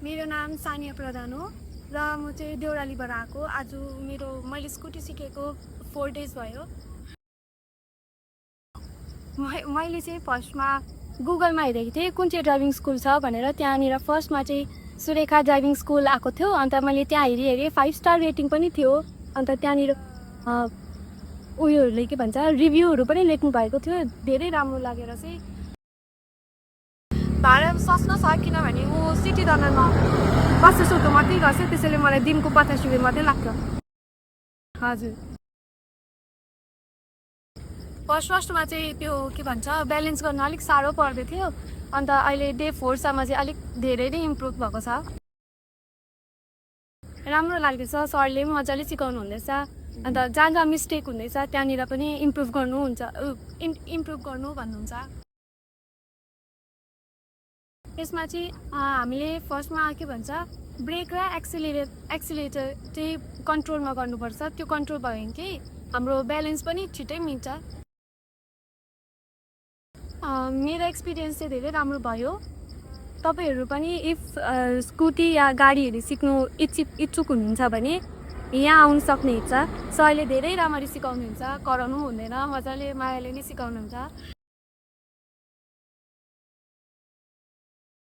मेरो नाम सानिया प्रधान हो र म चाहिँ देउरालीबाट आएको। आज मैले स्कुटी सिकेको 4 डेज भयो। मैले चाहिँ फर्स्टमा गुगलमा हेरेको थिएँ कुन चाहिँ ड्राइभिङ स्कुल छ भनेर। त्यहाँनिर फर्स्टमा चाहिँ सुरेखा ड्राइभिङ स्कुल आएको थियो। अन्त मैले त्यहाँ हेरेँ 5 स्टार रेटिङ पनि थियो। अन्त त्यहाँनिर उयोहरूले के भन्छ रिभ्यूहरू पनि लेख्नु भएको थियो। धेरै राम्रो लागेर चाहिँ भाडा सस्तो छ, किनभने म सिटी दर्नमा 50 रुपियाँ मात्रै गर्छ। त्यसैले मलाई दिनको 50 रुपियाँ मात्रै लाग्छ। हजुर, फर्स्टमा चाहिँ त्यो के भन्छ ब्यालेन्स गर्न अलिक साह्रो पर्दै थियो। अन्त अहिले डे 4सम्म चाहिँ अलिक धेरै नै इम्प्रुभ भएको छ। राम्रो लाग्दैछ, सरले पनि मजाले सिकाउनु हुँदैछ। अन्त जहाँ जहाँ मिस्टेक हुँदैछ त्यहाँनिर पनि इम्प्रुभ गर्नु भन्नुहुन्छ। त्यसमा चाहिँ हामीले फर्स्टमा के भन्छ ब्रेक र एक्सिलेटर चाहिँ कन्ट्रोलमा गर्नुपर्छ। त्यो कन्ट्रोल भयो भने चाहिँ हाम्रो ब्यालेन्स पनि छिटै मिल्छ। मेरो एक्सपिरियन्स चाहिँ धेरै राम्रो भयो। तपाईहरू पनि इफ स्कुटी या गाडीहरू सिक्नु इच्छुक हुनुहुन्छ भने यहाँ आउनु सक्नुहुन्छ। सरले धेरै राम्ररी सिकाउनुहुन्छ, कराउनु हुँदैन, मजाले मायाले नै सिकाउनुहुन्छ।